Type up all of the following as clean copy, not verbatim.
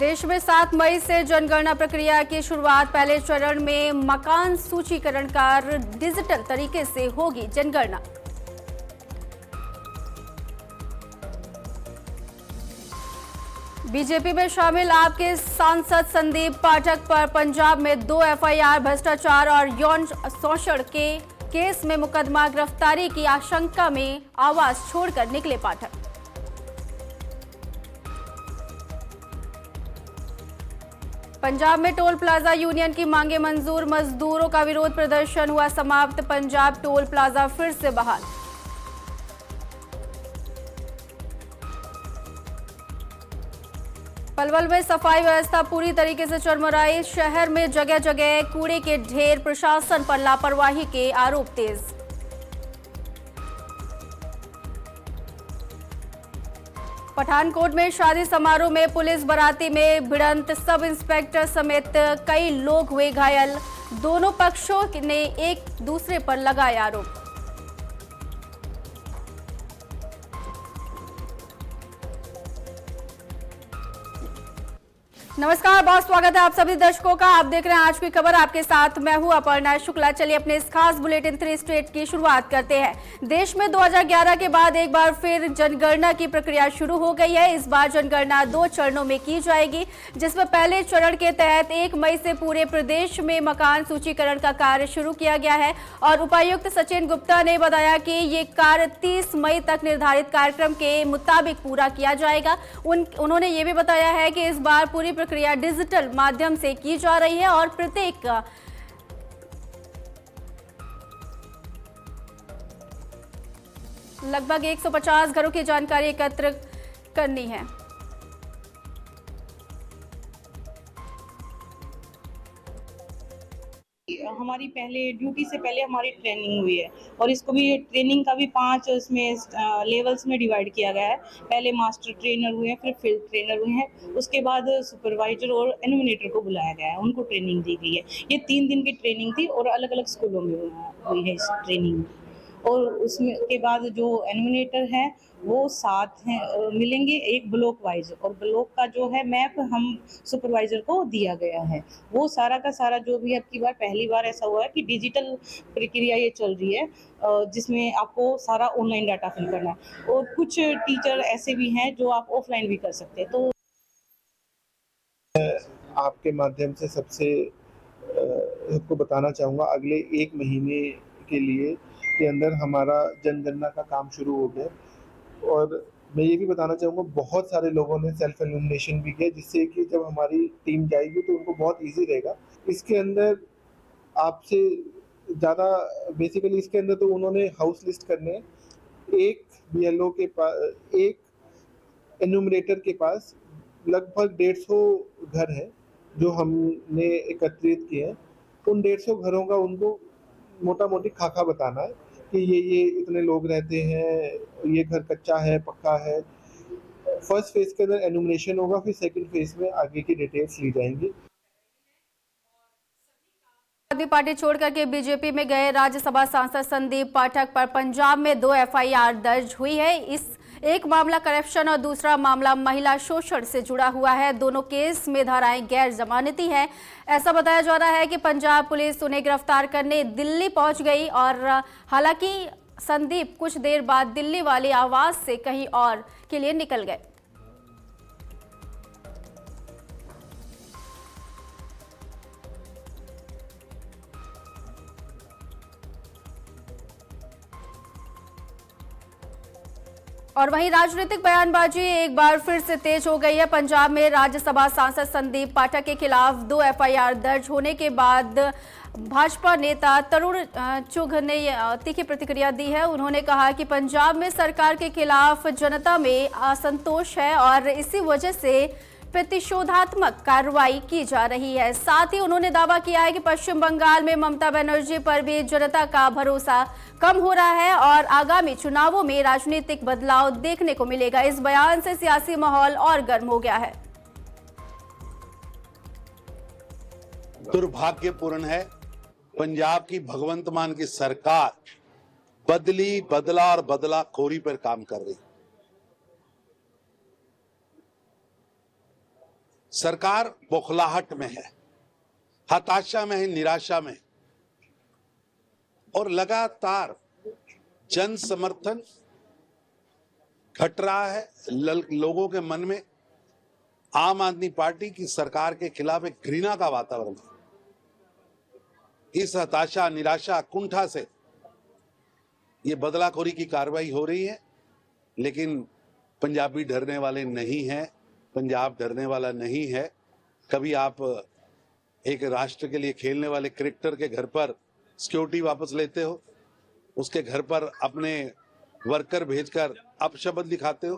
देश में 7 मई से जनगणना प्रक्रिया की शुरुआत। पहले चरण में मकान सूचीकरण का डिजिटल तरीके से होगी जनगणना। बीजेपी में शामिल आपके सांसद संदीप पाठक पर पंजाब में 2 एफआईआर, भ्रष्टाचार और यौन शोषण के केस में मुकदमा। गिरफ्तारी की आशंका में आवास छोड़कर निकले पाठक। पंजाब में टोल प्लाजा यूनियन की मांगे मंजूर। मजदूरों का विरोध प्रदर्शन हुआ समाप्त। पंजाब टोल प्लाजा फिर से बहाल। पलवल में सफाई व्यवस्था पूरी तरीके से चरमराई। शहर में जगह जगह कूड़े के ढेर। प्रशासन पर लापरवाही के आरोप तेज। पठानकोट में शादी समारोह में पुलिस बाराती में भिड़ंत। सब इंस्पेक्टर समेत कई लोग हुए घायल। दोनों पक्षों ने एक दूसरे पर लगाए आरोप। नमस्कार, बहुत स्वागत है आप सभी दर्शकों का। आप देख रहे हैं आज की खबर। आपके साथ मैं हूं अपर्णा शुक्ला। चलिए अपने इस खास बुलेटिन 3 स्टेट की शुरुआत करते हैं। देश में 2011 के बाद एक बार फिर जनगणना की प्रक्रिया शुरू हो गई है। इस बार जनगणना 2 चरणों में की जाएगी, जिसमें पहले चरण के तहत 1 मई से पूरे प्रदेश में मकान सूचीकरण का कार्य शुरू किया गया है। और उपायुक्त सचिन गुप्ता ने बताया कि ये कार्य 30 मई तक निर्धारित कार्यक्रम के मुताबिक पूरा किया जाएगा। उन्होंने ये भी बताया है कि इस बार पूरी प्रक्रिया डिजिटल माध्यम से की जा रही है और प्रत्येक लगभग 150 घरों की जानकारी एकत्र करनी है। हमारी पहले ड्यूटी से पहले हमारी ट्रेनिंग हुई है और इसको भी ट्रेनिंग का भी 5 इसमें लेवल्स में डिवाइड किया गया है। पहले मास्टर ट्रेनर हुए हैं, फिर फील्ड ट्रेनर हुए हैं, उसके बाद सुपरवाइजर और एनिमिनेटर को बुलाया गया है, उनको ट्रेनिंग दी गई है। ये 3 दिन की ट्रेनिंग थी और अलग अलग स्कूलों में हुई है इस ट्रेनिंग। और उसमें के बाद जो एनिमिनेटर है वो 7 हैं मिलेंगे एक ब्लॉक वाइज, और ब्लॉक का जो है मैप हम सुपरवाइजर को दिया गया है। वो सारा का सारा जो भी अब की बार पहली बार ऐसा हुआ है कि डिजिटल प्रक्रिया ये चल रही है, जिसमें आपको सारा ऑनलाइन डाटा फिल करना है। और कुछ टीचर ऐसे भी हैं जो आप ऑफलाइन भी कर सकते हैं। तो आपके माध्यम से सबको बताना चाहूँगा, अगले 1 महीने के लिए के अंदर हमारा जनगणना का काम शुरू हो गया। और मैं ये भी बताना चाहूँगा, बहुत सारे लोगों ने सेल्फ एल्यूमिनेशन भी किया, जिससे कि जब हमारी टीम जाएगी तो उनको बहुत ईजी रहेगा। इसके अंदर आपसे ज़्यादा बेसिकली इसके अंदर तो उन्होंने हाउस लिस्ट करने हैं। एक बीएलओ के पास, एक एन्यूमरेटर के पास लगभग 150 घर हैं जो हमने एकत्रित किए हैं। उन 150 घरों का उनको मोटा मोटी खाका बताना है कि ये इतने लोग रहते हैं, ये घर कच्चा है, पक्का है। फर्स्ट फेज के अंदर एन्यूमरेशन होगा, फिर सेकंड फेज में आगे की डिटेल्स ली जाएंगी। आदमी पार्टी छोड़कर के बीजेपी में गए राज्यसभा सांसद संदीप पाठक पर पंजाब में 2 एफआईआर दर्ज हुई है। इस एक मामला करप्शन और दूसरा मामला महिला शोषण से जुड़ा हुआ है। दोनों केस में धाराएं गैर जमानती हैं। ऐसा बताया जा रहा है कि पंजाब पुलिस उन्हें गिरफ्तार करने दिल्ली पहुंच गई और हालांकि संदीप कुछ देर बाद दिल्ली वाले आवास से कहीं और के लिए निकल गए। और वहीं राजनीतिक बयानबाजी एक बार फिर से तेज हो गई है। पंजाब में राज्यसभा सांसद संदीप पाठक के खिलाफ 2 एफआईआर दर्ज होने के बाद भाजपा नेता तरुण चुघ ने तीखी प्रतिक्रिया दी है। उन्होंने कहा कि पंजाब में सरकार के खिलाफ जनता में असंतोष है और इसी वजह से प्रतिशोधात्मक कार्रवाई की जा रही है। साथ ही उन्होंने दावा किया है कि पश्चिम बंगाल में ममता बनर्जी पर भी जनता का भरोसा कम हो रहा है और आगामी चुनावों में राजनीतिक बदलाव देखने को मिलेगा। इस बयान से सियासी माहौल और गर्म हो गया है। दुर्भाग्यपूर्ण है, पंजाब की भगवंत मान की सरकार बदला और बदलाखोरी पर काम कर रही। सरकार बौखलाहट में है, हताशा में है, निराशा में, और लगातार जन समर्थन घट रहा है। लोगों के मन में आम आदमी पार्टी की सरकार के खिलाफ एक घृणा का वातावरण है। इस हताशा, निराशा, कुंठा से ये बदलाखोरी की कार्रवाई हो रही है, लेकिन पंजाबी डरने वाले नहीं हैं, पंजाब डरने वाला नहीं है। कभी आप एक राष्ट्र के लिए खेलने वाले क्रिकेटर के घर पर सिक्योरिटी वापस लेते हो, उसके घर पर अपने वर्कर भेजकर अपशब्द दिखाते हो,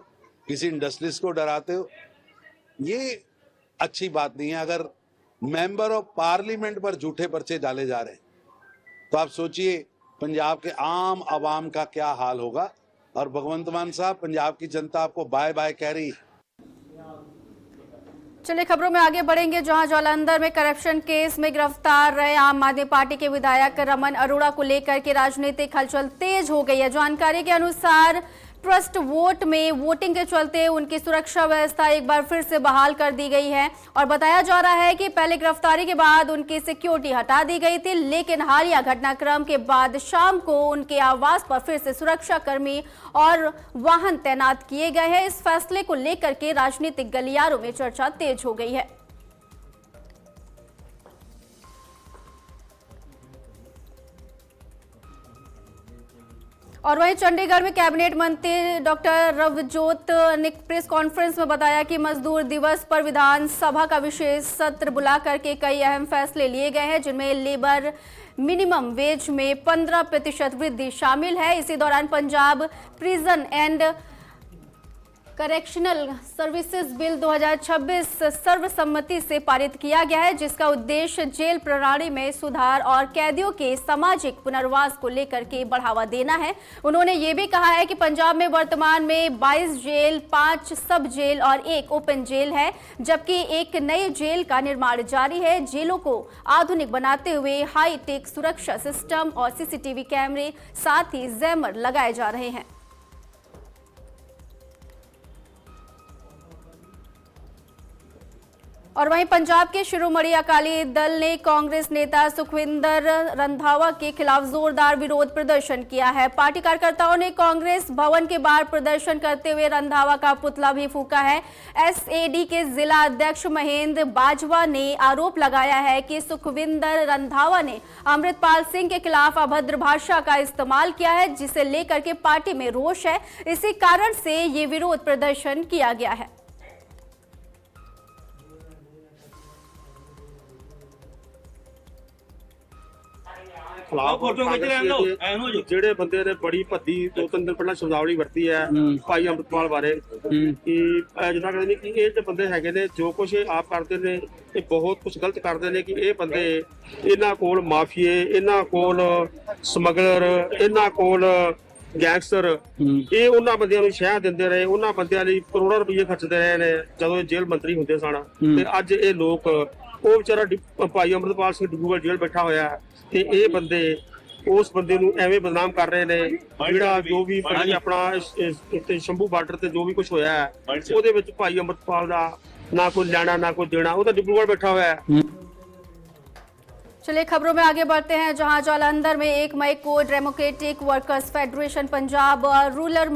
किसी इंडस्ट्रियलिस्ट को डराते हो, ये अच्छी बात नहीं है। अगर मेंबर ऑफ पार्लियामेंट पर झूठे पर्चे डाले जा रहे हैं तो आप सोचिए पंजाब के आम आवाम का क्या हाल होगा। और भगवंत मान साहब, पंजाब की जनता आपको बाय बाय कह रही है। चलिए खबरों में आगे बढ़ेंगे, जहां जालंधर में करप्शन केस में गिरफ्तार रहे आम आदमी पार्टी के विधायक रमन अरोड़ा को लेकर के राजनीतिक हलचल तेज हो गई है। जानकारी के अनुसार ट्रस्ट वोट में वोटिंग के चलते उनकी सुरक्षा व्यवस्था एक बार फिर से बहाल कर दी गई है और बताया जा रहा है कि पहले गिरफ्तारी के बाद उनकी सिक्योरिटी हटा दी गई थी, लेकिन हालिया घटनाक्रम के बाद शाम को उनके आवास पर फिर से सुरक्षा कर्मी और वाहन तैनात किए गए हैं। इस फैसले को लेकर के राजनीतिक गलियारों में चर्चा तेज हो गई है। और वहीं चंडीगढ़ में कैबिनेट मंत्री डॉक्टर रवजोत ने प्रेस कॉन्फ्रेंस में बताया कि मजदूर दिवस पर विधानसभा का विशेष सत्र बुला करके कई अहम फैसले लिए गए हैं, जिनमें लेबर मिनिमम वेज में 15% वृद्धि शामिल है। इसी दौरान Punjab prison and correctional services bill 2026 सर्वसम्मति से पारित किया गया है, जिसका उद्देश्य जेल प्रणाली में सुधार और कैदियों के सामाजिक पुनर्वास को लेकर के बढ़ावा देना है। उन्होंने ये भी कहा है कि पंजाब में वर्तमान में 22 जेल, 5 सब जेल और 1 ओपन जेल है, जबकि एक नई जेल का निर्माण जारी है। जेलों को आधुनिक बनाते हुए हाईटेक सुरक्षा सिस्टम और सीसीटीवी कैमरे, साथ ही जैमर लगाए जा रहे हैं। और वहीं पंजाब के शिरोमणि अकाली दल ने कांग्रेस नेता सुखविंदर रंधावा के खिलाफ जोरदार विरोध प्रदर्शन किया है। पार्टी कार्यकर्ताओं ने कांग्रेस भवन के बाहर प्रदर्शन करते हुए रंधावा का पुतला भी फूंका है। एसएडी के जिला अध्यक्ष महेंद्र बाजवा ने आरोप लगाया है कि सुखविंदर रंधावा ने अमृतपाल सिंह के खिलाफ अभद्र भाषा का इस्तेमाल किया है, जिसे लेकर के पार्टी में रोष है। इसी कारण से ये विरोध प्रदर्शन किया गया है। ਜਿਹੜੇ ਬੰਦੇ ਨੇ ਬੜੀ ਭੱਦੀ 2-3 ਦਿਨ ਪਹਿਲਾਂ ਸ਼ਬਦਾਵਲੀ ਵਰਤੀ ਹੈ ਭਾਈ ਅੰਮ੍ਰਿਤਪਾਲ ਬਾਰੇ ਕਿ ਜਿੱਦਾਂ ਕਹਿੰਦੇ ਨੇ ਕਿ ਇਹ ਜੇ ਬੰਦੇ ਹੈਗੇ ਨੇ ਜੋ ਕੁਝ ਆਪ ਕਰਦੇ ਨੇ ਇਹ ਬਹੁਤ ਕੁਝ ਗਲਤ ਕਰਦੇ ਨੇ ਕਿ ਇਹ ਬੰਦੇ ਇਹਨਾਂ ਕੋਲ ਮਾਫੀਏ, ਇਹਨਾਂ ਕੋਲ ਸਮਗਲਰ, ਇਹਨਾਂ ਕੋਲ ਗੈਂਗਸਟਰ ਇਹ ਉਹਨਾਂ ਬੰਦਿਆਂ ਨੂੰ ਸ਼ਹਿ ਦਿੰਦੇ ਰਹੇ, ਉਹਨਾਂ ਬੰਦਿਆਂ ਲਈ ਕਰੋੜਾਂ ਰੁਪਏ ਖਰਚਦੇ ਰਹੇ ਨੇ ਜਦੋਂ ਇਹ ਜੇਲ੍ਹ ਮੰਤਰੀ ਹੁੰਦੇ ਸਨ। ਤੇ ਅੱਜ ਇਹ ਲੋਕ ਉਹ ਵਿਚਾਰਾ ਭਾਈ ਅੰਮ੍ਰਿਤਪਾਲ ਸਿੰਘ ਡਿਬਰੂਗੜ੍ਹ ਜੇਲ੍ਹ ਬੈਠਾ ਹੋਇਆ ਤੇ ਇਹ ਬੰਦੇ ਉਸ ਬੰਦੇ ਨੂੰ ਐਵੇਂ ਬਦਨਾਮ ਕਰ ਰਹੇ ਨੇ। ਜਿਹੜਾ ਜੋ ਵੀ ਆਪਣਾ ਸ਼ੰਭੂ ਬਾਰਡਰ ਤੇ ਜੋ ਵੀ ਕੁਝ ਹੋਇਆ ਹੈ ਉਹਦੇ ਵਿੱਚ ਭਾਈ ਅੰਮ੍ਰਿਤਪਾਲ ਦਾ ਨਾ ਕੋਈ ਲੈਣਾ ना कोई देना, वो तो डिब्रूगढ़ बैठा हुआ है। चलिए खबरों में आगे बढ़ते हैं, जहां जालंधर में 1 मई को डेमोक्रेटिक वर्कर्स फेडरेशन पंजाब और रूरल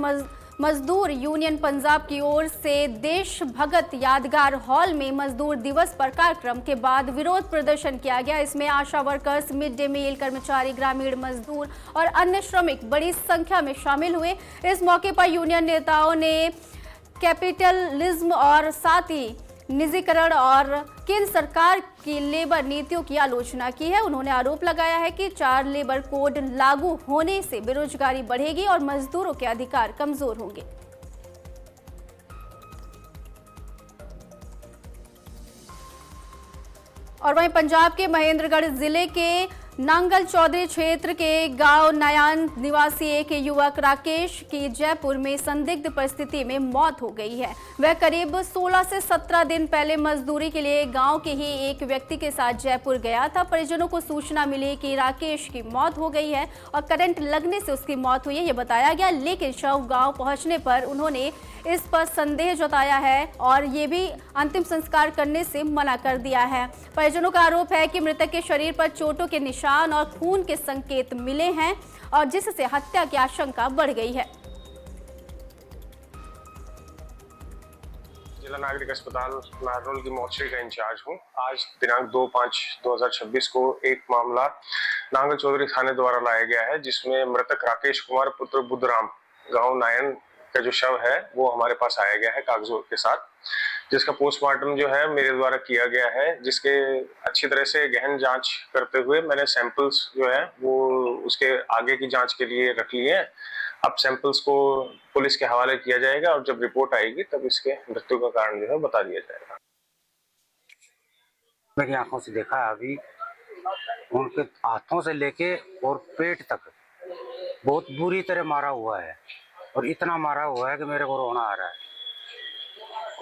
मजदूर यूनियन पंजाब की ओर से देशभगत यादगार हॉल में मजदूर दिवस पर कार्यक्रम के बाद विरोध प्रदर्शन किया गया। इसमें आशा वर्कर्स, मिड डे मील कर्मचारी, ग्रामीण मजदूर और अन्य श्रमिक बड़ी संख्या में शामिल हुए। इस मौके पर यूनियन नेताओं ने कैपिटलिज्म और साथ ही निजीकरण और केंद्र सरकार की लेबर नीतियों की आलोचना की है। उन्होंने आरोप लगाया है कि 4 लेबर कोड लागू होने से बेरोजगारी बढ़ेगी और मजदूरों के अधिकार कमजोर होंगे। और वहीं पंजाब के महेंद्रगढ़ जिले के नांगल चौधरी क्षेत्र के गांव नयान निवासी एक युवक राकेश की जयपुर में संदिग्ध परिस्थिति में मौत हो गई है। वह करीब 16 से 17 दिन पहले मजदूरी के लिए गांव के ही एक व्यक्ति के साथ जयपुर गया था। परिजनों को सूचना मिली कि राकेश की मौत हो गई है और करंट लगने से उसकी मौत हुई है, ये बताया गया। लेकिन शव गांव पहुंचने पर उन्होंने इस पर संदेह जताया है और ये भी अंतिम संस्कार करने से मना कर दिया है। परिजनों का आरोप है कि मृतक के शरीर पर चोटों के निशान और खून के संकेत मिले हैं और जिससे हत्या की आशंका बढ़ गई है। जिला नागरिक अस्पताल नारनौल की मोर्चरी का इंचार्ज हूँ। आज दिनांक 2/5/2026 को एक मामला नांगल चौधरी थाने द्वारा लाया गया है, जिसमें मृतक राकेश कुमार पुत्र बुद्धराम गांव नायन का जो शव है वो हमारे पास आया गया है कागजों के साथ, जिसका पोस्टमार्टम जो है मेरे द्वारा किया गया है, जिसके अच्छी तरह से गहन जांच करते हुए मैंने सैंपल्स जो है वो उसके आगे की जांच के लिए रख लिए हैं। अब सैंपल्स को पुलिस के हवाले किया जाएगा और जब रिपोर्ट आएगी तब इसके मृत्यु का कारण जो है बता दिया जाएगा। मेरी आंखों से देखा है, अभी उनके हाथों से लेके और पेट तक बहुत बुरी तरह मारा हुआ है और इतना मारा हुआ है कि मेरे को रोना आ रहा है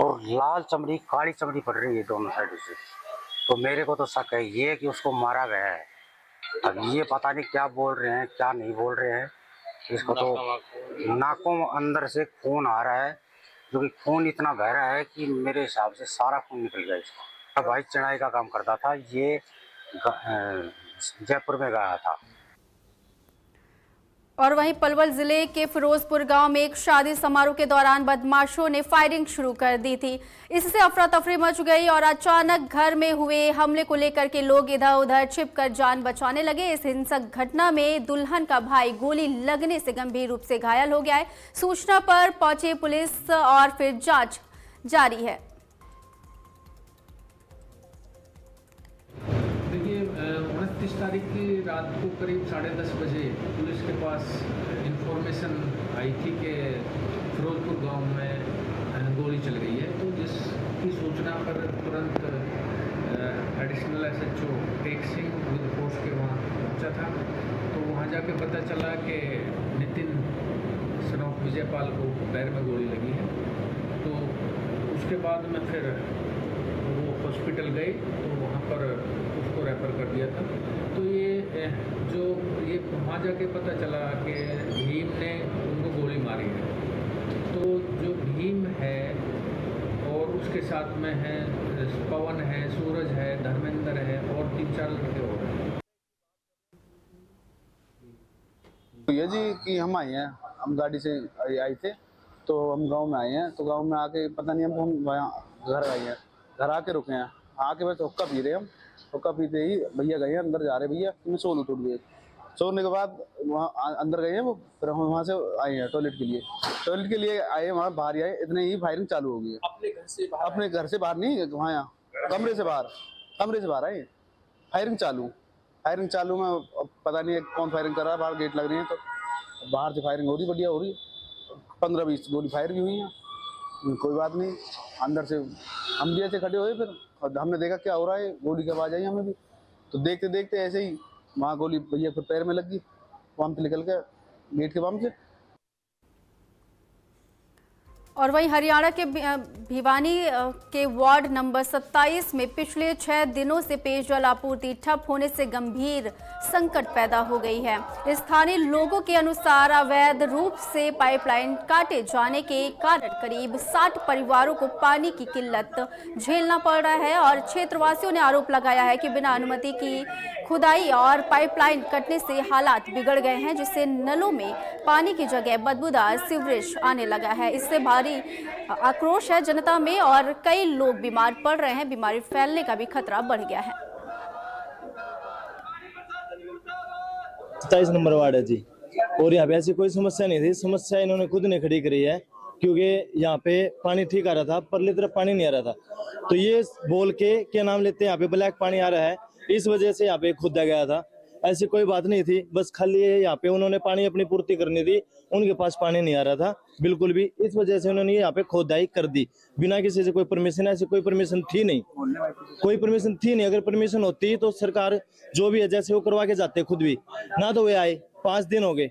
और लाल चमड़ी काली चमड़ी पड़ रही है दोनों साइड से। तो मेरे को तो शक है ये कि उसको मारा गया है। अब ये पता नहीं क्या बोल रहे हैं क्या नहीं बोल रहे हैं। इसको तो नाकों अंदर से खून आ रहा है, जो कि खून इतना बह रहा है कि मेरे हिसाब से सारा खून निकल गया इसको। भाई चढ़ाई का काम करता था, ये जयपुर में गया था। और वहीं पलवल जिले के फिरोजपुर गांव में एक शादी समारोह के दौरान बदमाशों ने फायरिंग शुरू कर दी थी। इससे अफरा तफरी मच गई और अचानक घर में हुए हमले को लेकर के लोग इधर उधर छिपकर जान बचाने लगे। इस हिंसक घटना में दुल्हन का भाई गोली लगने से गंभीर रूप से घायल हो गया है। सूचना पर पहुंची पुलिस और फिर जांच जारी है। देखिए 29 तारीख की रात को करीब 10:30 बजे पुलिस के पास इंफॉर्मेशन आई थी कि फिरोजपुर गांव में गोली चल रही है। तो जिसकी सूचना पर तुरंत additional SHO Tek Singh with force के वहाँ पहुँचा था। तो वहाँ जाके पता चला कि नितिन सन ऑफ विजयपाल को पैर में गोली लगी है। तो उसके बाद में फिर वो हॉस्पिटल गए तो वहाँ पर उसको रेफर कर दिया था। तो ये वहाँ जाके पता चला कि भीम ने उनको गोली मारी है। तो जो भीम है और उसके साथ में है पवन है, सूरज है, धर्मेंद्र है और 3-4 लड़के और हैं। तो ये जी कि हम आए हैं, हम गाड़ी से आए थे तो हम गांव में आए हैं। तो गांव में आके पता नहीं हम घर आए हैं, घर आके रुके हैं। आके बस हुक्का पी रहे हम, हुक्का पीते ही भैया गए अंदर जा रहे भैया मैं सोने टूट गए। सोने के बाद वहाँ अंदर गए हैं वो, फिर हम वहाँ से आए हैं टॉयलेट के लिए आए, वहाँ बाहर आए इतने ही फायरिंग चालू हो गई है। अपने घर से बाहर नहीं, वहाँ कमरे से बाहर आए फायरिंग चालू में पता नहीं कौन फायरिंग कर रहा है। बाहर गेट लग रही है तो बाहर से फायरिंग हो रही, बढ़िया हो रही है। 15-20 गोली फायर भी हुई हैं, कोई बात नहीं। अंदर से हम भी ऐसे खड़े हुए, फिर हमने देखा क्या हो रहा है, गोली की आवाज़ आई हमें भी। तो देखते देखते ऐसे ही वहाँ गोली भैया फिर पैर में लग गई, वहाँ पे निकल गया गेट के वहाँ से। और वहीं हरियाणा के भिवानी के वार्ड नंबर 27 में पिछले 6 दिनों से पेयजल आपूर्ति ठप होने से गंभीर संकट पैदा हो गई है। स्थानीय लोगों के अनुसार अवैध रूप से पाइपलाइन काटे जाने के कारण करीब 60 परिवारों को पानी की किल्लत झेलना पड़ रहा है और क्षेत्रवासियों ने आरोप लगाया है कि बिना अनुमति की खुदाई और पाइपलाइन कटने से हालात बिगड़ गए हैं, जिससे नलों में पानी की जगह बदबूदार सीवरेज आने लगा है। इससे भारी आक्रोश है जनता में और कई लोग बीमार पड़ रहे हैं। बीमारी फैलने का भी खतरा बढ़ गया है। 27 नंबर वार्ड है जी, और यहाँ पे ऐसी कोई समस्या नहीं थी। समस्या इन्होंने खुद ने खड़ी करी है, क्योंकि यहाँ पे पानी ठीक आ रहा था, परली तरफ पानी नहीं आ रहा था। तो ये बोल के क्या नाम लेते हैं यहाँ पे ब्लैक पानी आ रहा है, इस वजह से यहाँ पे खोदा गया था। ऐसी कोई बात नहीं थी। बस खाली ये यहाँ पे उन्होंने पानी अपनी पूर्ति करनी थी, उनके पास पानी नहीं आ रहा था बिल्कुल भी, इस वजह से उन्होंने यहाँ पे खोदाई कर दी बिना किसी से कोई परमिशन। ऐसी कोई परमिशन थी नहीं, कोई परमिशन थी नहीं। अगर परमिशन होती तो सरकार जो भी है जैसे वो करवा के जाते खुद भी, ना तो वे आए। 5 दिन हो गए,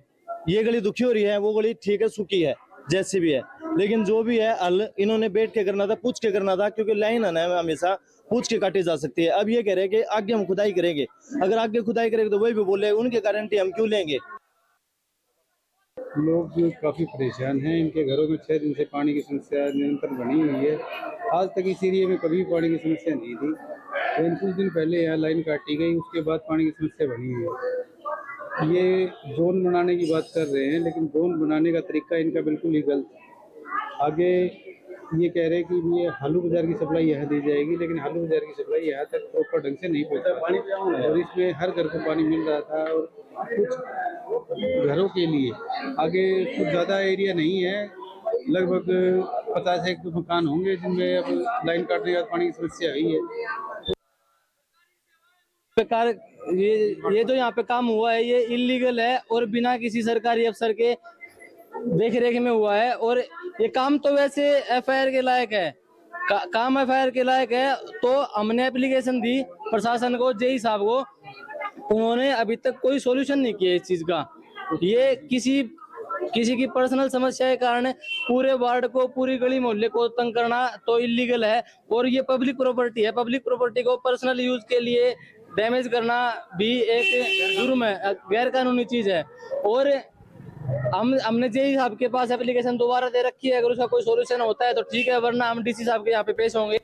ये गली दुखी हो रही है, वो गली ठीक है सूखी है जैसी भी है, लेकिन जो भी है हल इन्होंने बैठ के करना था, पूछ के करना था, क्योंकि लाइन है ना हमेशा पूछ के काटी जा सकती है। अब ये कह रहे हैं कि आगे हम खुदाई करेंगे, अगर आगे खुदाई करेंगे तो वही भी बोले उनके गारंटी हम क्यों लेंगे। लोग काफ़ी परेशान हैं, इनके घरों में 6 दिन से पानी की समस्या निरंतर बनी हुई है। आज तक इस एरिया में कभी पानी की समस्या नहीं थी, लेकिन कुछ दिन पहले यहाँ लाइन काटी गई, उसके बाद पानी की समस्या बनी हुई है। ये जोन बनाने की बात कर रहे हैं, लेकिन जोन बनाने का तरीका इनका बिल्कुल ही गलत है। आगे ये कह रहे हैं कि ये हालू बाजार की सप्लाई यहाँ दी जाएगी, लेकिन हालू बाजार की सप्लाई यहाँ तक प्रॉपर ढंग से नहीं पहुँचा पानी, और इसमें हर घर को पानी मिल रहा था। और कुछ घरों के लिए आगे कुछ ज़्यादा एरिया नहीं है, लगभग 50 मकान होंगे जिनमें अब लाइन काटने के बाद पानी की समस्या हुई है। प्रकार ये जो यहाँ पे काम हुआ है ये इलीगल है और बिना किसी सरकारी अफसर के देख रेख में हुआ है, और ये काम तो वैसे एफआईआर के लायक है, काम एफआईआर के लायक है। तो हमने एप्लीकेशन दी प्रशासन को, जेई साहब को, उन्होंने अभी तक कोई सॉल्यूशन नहीं किया इस चीज का। ये किसी की पर्सनल समस्या के कारण पूरे वार्ड को, पूरी गली मोहल्ले को तंग करना तो इलीगल है, और ये पब्लिक प्रॉपर्टी है। पब्लिक प्रॉपर्टी को पर्सनल यूज के लिए डैमेज करना भी एक जुर्म है, गैर कानूनी चीज है। और हमने जेई साहब के पास एप्लीकेशन दोबारा दे रखी है, अगर उसका कोई सॉल्यूशन होता है तो ठीक है, वरना हम डीसी साहब के यहाँ पे पेश होंगे।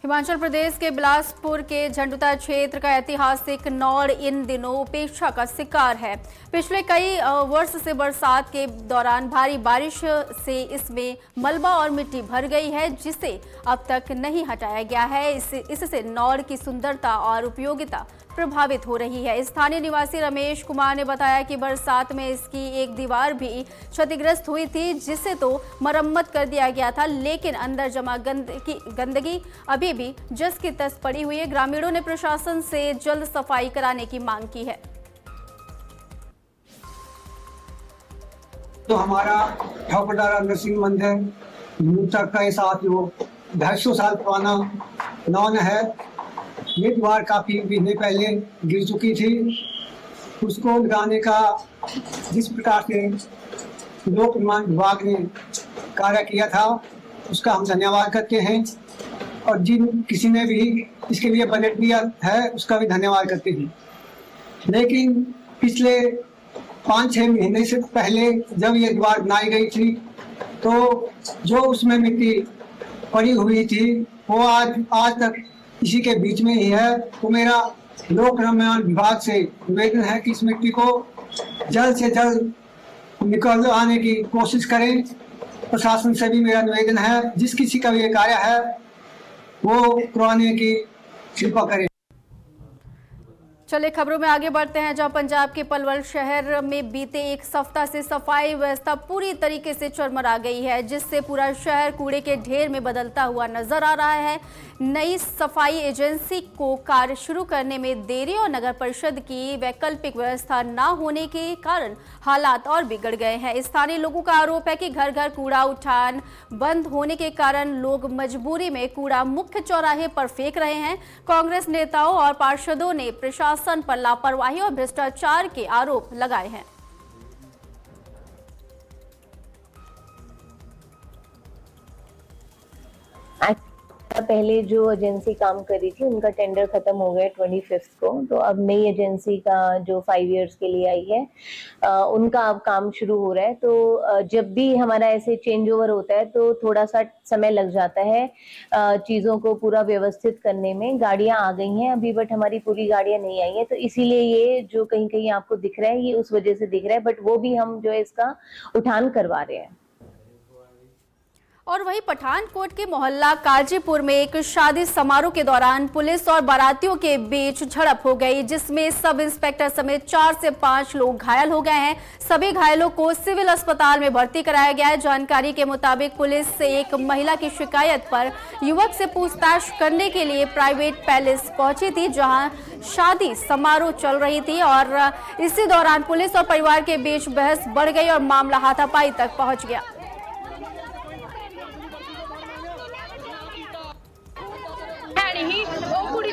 हिमाचल प्रदेश के बिलासपुर के झंडुता क्षेत्र का ऐतिहासिक नौड़ इन दिनों उपेक्षा का शिकार है। पिछले कई वर्ष से बरसात के दौरान भारी बारिश से इसमें मलबा और मिट्टी भर गई है, जिसे अब तक नहीं हटाया गया है। इससे नौड़ की सुंदरता और उपयोगिता प्रभावित हो रही है। स्थानीय निवासी रमेश कुमार ने बताया कि बरसात में इसकी एक दीवार भी क्षतिग्रस्त हुई थी, जिसे तो मरम्मत कर दिया गया था, लेकिन अंदर जमा गंदगी अभी भी जस की तस पड़ी हुई है। ग्रामीणों ने प्रशासन से जल्द सफाई कराने की मांग की है। तो हमारा ठौकरदारा नरसिंह मंदिर मूर्ता के साथ जो 250 साल पुराना नौन है, ये दीवार काफी महीने पहले गिर चुकी थी। उसको लगाने का जिस प्रकार से लोक निर्माण विभाग ने कार्य किया था, उसका हम धन्यवाद करते हैं, और जिन किसी ने भी इसके लिए बजट दिया है उसका भी धन्यवाद करते हैं। लेकिन पिछले 5-6 महीने से पहले जब ये दीवार बनाई गई थी, तो जो उसमें मिट्टी पड़ी हुई थी वो आज तक इसी के बीच में ही है। तो मेरा लोक निर्माण विभाग से निवेदन है कि इस मिट्टी को जल्द से जल्द निकल आने की कोशिश करें। प्रशासन से भी मेरा निवेदन है, जिस किसी का भी ये कार्य है वो करवाने की कृपा करें। चलिए खबरों में आगे बढ़ते हैं, जहां पंजाब के पलवल शहर में बीते एक सप्ताह से सफाई व्यवस्था पूरी तरीके से चरमरा गई है, जिससे पूरा शहर कूड़े के ढेर में बदलता हुआ नजर आ रहा है। नई सफाई एजेंसी को कार्य शुरू करने में देरी और नगर परिषद की वैकल्पिक व्यवस्था न होने के कारण हालात और बिगड़ गए हैं। स्थानीय लोगों का आरोप है कि घर घर कूड़ा उठान बंद होने के कारण लोग मजबूरी में कूड़ा मुख्य चौराहे पर फेंक रहे हैं। कांग्रेस नेताओं और पार्षदों ने प्रशासन पर लापरवाही और भ्रष्टाचार के आरोप लगाए हैं। पहले जो एजेंसी काम कर रही थी उनका टेंडर खत्म हो गया 25 को, तो अब नई एजेंसी का जो 5 इयर्स के लिए आई है उनका अब काम शुरू हो रहा है। तो जब भी हमारा ऐसे चेंज ओवर होता है तो थोड़ा सा समय लग जाता है चीज़ों को पूरा व्यवस्थित करने में। गाड़ियां आ गई हैं अभी, बट हमारी पूरी गाड़ियां नहीं आई हैं, तो इसीलिए ये जो कहीं कहीं आपको दिख रहा है ये उस वजह से दिख रहा है, बट वो भी हम जो है इसका उठान करवा रहे हैं। और वहीं पठानकोट के मोहल्ला काजीपुर में एक शादी समारोह के दौरान पुलिस और बारातियों के बीच झड़प हो गई, जिसमें सब इंस्पेक्टर समेत 4 से 5 लोग घायल हो गए हैं। सभी घायलों को सिविल अस्पताल में भर्ती कराया गया है। जानकारी के मुताबिक पुलिस से एक महिला की शिकायत पर युवक से पूछताछ करने के लिए प्राइवेट पैलेस पहुंची थी, जहां शादी समारोह चल रही थी और इसी दौरान पुलिस और परिवार के बीच बहस बढ़ गई और मामला हाथापाई तक पहुंच गया।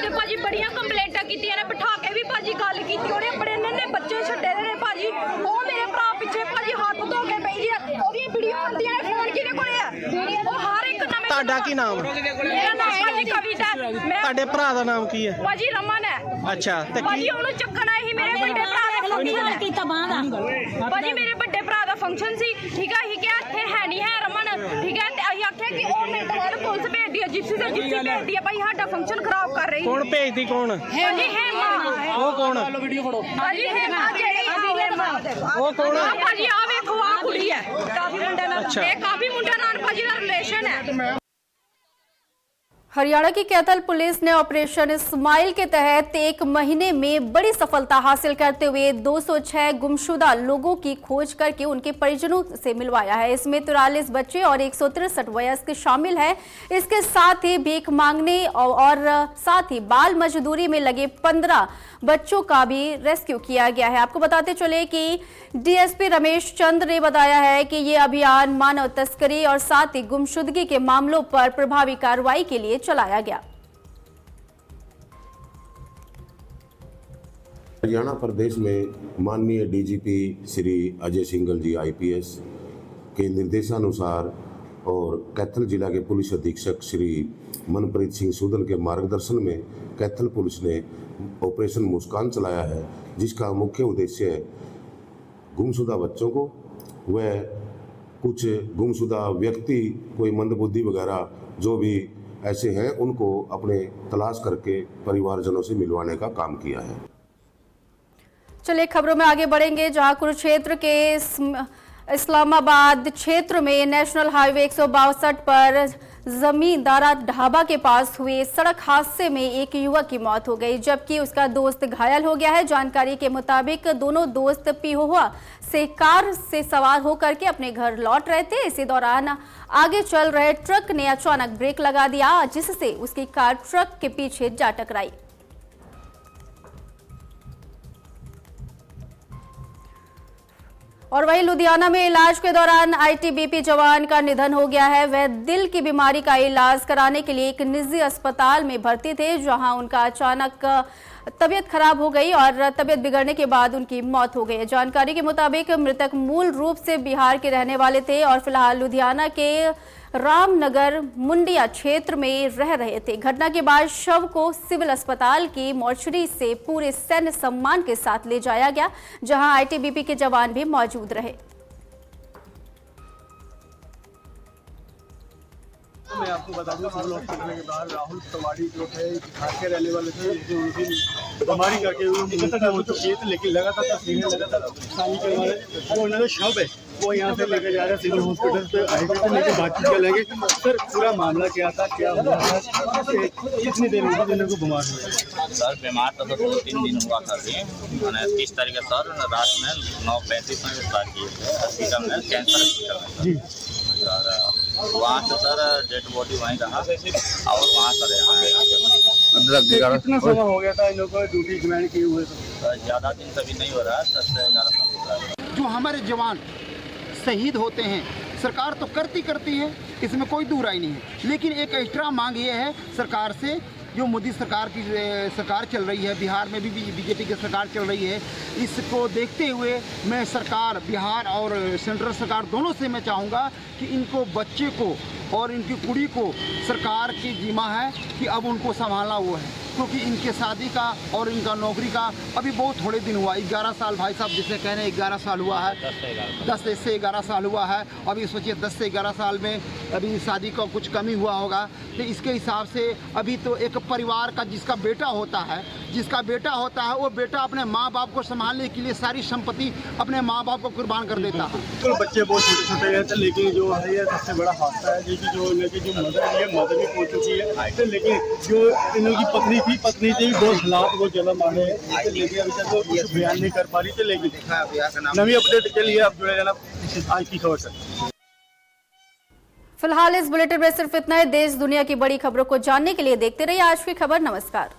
भाजी बड़िया कंप्लेंटा कीतियां ने, बिठा के भी भाजी गल की, बड़े नन्हे बच्चे छड्डे ने भाजी। वो मेरे भरा पिछे भाजी हाथ धो के पई है, ओदी वीडियो आंदी है, फोन किने कोले है, वो हर एक नवे। ਤੁਹਾਡਾ ਕੀ ਨਾਮ? ਮੇਰਾ ਨਾਮ ਭਾਜੀ ਕਵਿਤਾ। ਤੁਹਾਡੇ ਭਰਾ ਦਾ ਨਾਮ ਕੀ ਹੈ? ਭਾਜੀ ਰਮਨ ਹੈ। ਅੱਛਾ ਤੇ ਭਾਜੀ ਉਹਨੂੰ ਚੱਕਣ ਆਏ ਸੀ ਮੇਰੇ ਵੱਡੇ ਭਰਾ ਦਾ ਫੰਕਸ਼ਨ ਕੀਤਾ ਬਾਹਰ ਦਾ। ਭਾਜੀ ਮੇਰੇ ਵੱਡੇ ਭਰਾ ਦਾ ਫੰਕਸ਼ਨ ਸੀ, ਠੀਕ ਹੈ, ਅਸੀਂ ਕਿਹਾ ਇੱਥੇ ਹੈ ਨਹੀਂ ਹੈ ਰਮਨ, ਠੀਕ ਹੈ, ਤੇ ਅਸੀਂ ਆਖਿਆ ਕਿ ਉਹ ਮੇਰੇ ਤੋਂ ਪੁਲਿਸ ਭੇਜਦੀ ਹੈ, ਜਿਪਸੀ से जिप्सी भेजती है भाई, साडा फंक्शन खराब कर रही है। कौन भेजती? कौन है जी? हेमा। वो कौन? वीडियो फोटो भाजी हेमा जेडी हेमा। वो कौन है भाजी? आ देखो आ कुड़ी है, काफी मुंडे नाल, ये काफी मुंडे नाल भाजी दा रिलेशन है। हरियाणा की कैथल पुलिस ने ऑपरेशन इस्माइल के तहत 1 महीने में बड़ी सफलता हासिल करते हुए 206 गुमशुदा लोगों की खोज करके उनके परिजनों से मिलवाया है। इसमें 43 बच्चे और 163 वयस्क शामिल हैं। इसके साथ ही भीख मांगने और साथ ही बाल मजदूरी में लगे 15 बच्चों का भी रेस्क्यू किया गया है। आपको बताते चले कि डीएसपी रमेश चंद्र ने बताया है कि ये अभियान मानव तस्करी और साथ ही गुमशुदगी के मामलों पर प्रभावी कार्रवाई के लिए चलाया गया। हरियाणा प्रदेश में माननीय डीजीपी श्री अजय सिंघल जी आईपीएस के निर्देशानुसार और कैथल जिला के पुलिस अधीक्षक श्री मनप्रीत सिंह सूदल के मार्गदर्शन में कैथल पुलिस ने ऑपरेशन मुस्कान चलाया है, जिसका मुख्य उद्देश्य गुमशुदा बच्चों को व कुछ गुमशुदा व्यक्ति, कोई मंदबुद्धि वगैरह जो भी ऐसे हैं, उनको अपने तलाश करके परिवारजनों से मिलवाने का काम किया है। चलिए खबरों में आगे बढ़ेंगे, जहां कुरुक्षेत्र के इस्लामाबाद क्षेत्र में नेशनल हाईवे 162 पर जमींदारा ढाबा के पास हुए सड़क हादसे में एक युवक की मौत हो गई, जबकि उसका दोस्त घायल हो गया है। जानकारी के मुताबिक दोनों दोस्त पिहोवा से कार से सवार होकर के अपने घर लौट रहे थे। इसी दौरान आगे चल रहे ट्रक ने अचानक ब्रेक लगा दिया, जिससे उसकी कार ट्रक के पीछे जा टकराई। और वहीं लुधियाना में इलाज के दौरान आईटीबीपी जवान का निधन हो गया है। वह दिल की बीमारी का इलाज कराने के लिए एक निजी अस्पताल में भर्ती थे, जहां उनका अचानक तबीयत खराब हो गई और तबीयत बिगड़ने के बाद उनकी मौत हो गई। जानकारी के मुताबिक मृतक मूल रूप से बिहार के रहने वाले थे और फिलहाल लुधियाना के रामनगर मुंडिया क्षेत्र में रह रहे थे। घटना के बाद शव को सिविल अस्पताल की मोर्चरी से पूरे सैन्य सम्मान के साथ ले जाया गया, जहां आईटीबीपी के जवान भी मौजूद रहे। मैं आपको बता दूं, सिविल हॉस्पिटल के बाहर राहुल तवाड़ी जो थे बिहार के रहने वाले थे, जो उनकी बीमारी करके हो चुकी है, लेकिन लगातार तस्वीरें जो उन्होंने शव है वो यहाँ से लेकर जा रहे हैं सिविल हॉस्पिटल पे, हाईवे पे लेकर बातचीत करेंगे। सर पूरा मामला क्या था, क्या हुआ था, कितनी देर हुई जिन्हों को बीमार हुआ? सर बीमार तो 2-3 दिन हुआ था। मैंने 30 तारीख सर रात में 9:35 में स्टार्ट किए थे हॉस्पिटल में, कैंसर हॉस्पिटल में सर। वहाँ से सर डेड बॉडी वहीं रहा और वहाँ सर यहाँ कितना समय हो गया था इन लोगों को ड्यूटी ज्वाइन किए हुए? सर ज़्यादा दिन तो अभी नहीं हो रहा है, 10 से 11 साल हो रहा है। जो हमारे जवान शहीद होते हैं, सरकार तो करती है, इसमें कोई दूराई नहीं है, लेकिन एक एक्स्ट्रा मांग ये है सरकार से, जो मोदी सरकार की सरकार चल रही है, बिहार में भी बीजेपी की सरकार चल रही है, इसको देखते हुए मैं सरकार बिहार और सेंट्रल सरकार दोनों से मैं चाहूँगा कि इनको बच्चे को और इनकी कुड़ी को सरकार की जिम्मा है कि अब उनको संभालना वो है। क्योंकि इनके शादी का और इनका नौकरी का अभी बहुत थोड़े दिन हुआ। 11 साल भाई साहब जिसे कह रहे हैं 11 साल हुआ है, 10 से 11 साल हुआ है। अभी सोचिए 10 से 11 साल में अभी शादी का कुछ कमी हुआ होगा। तो इसके हिसाब से अभी तो एक परिवार का जिसका बेटा होता है वो बेटा अपने माँ बाप को संभालने के लिए सारी संपत्ति अपने माँ बाप को कुर्बान कर देता है। तो बच्चे बहुत छोटे छोटे हैं, तो लेकिन जो है ये सबसे बड़ा हादसा है कि जो इनकी जो मदर भी पहुंच चुकी है, तो लेकिन जो इनकी पत्नी थी बहुत हालात बहुत ज़्यादा मारे हैं, तो लेकिन अभी तक वो कुछ बयान नहीं कर पा रही थी। लेकिन नवी अपडेट के लिए आप जुड़े रहना आज की खबर से। फिलहाल इस बुलेटिन में सिर्फ इतना है। देश दुनिया की बड़ी खबरों को जानने के लिए देखते रहिए आज की खबर। नमस्कार।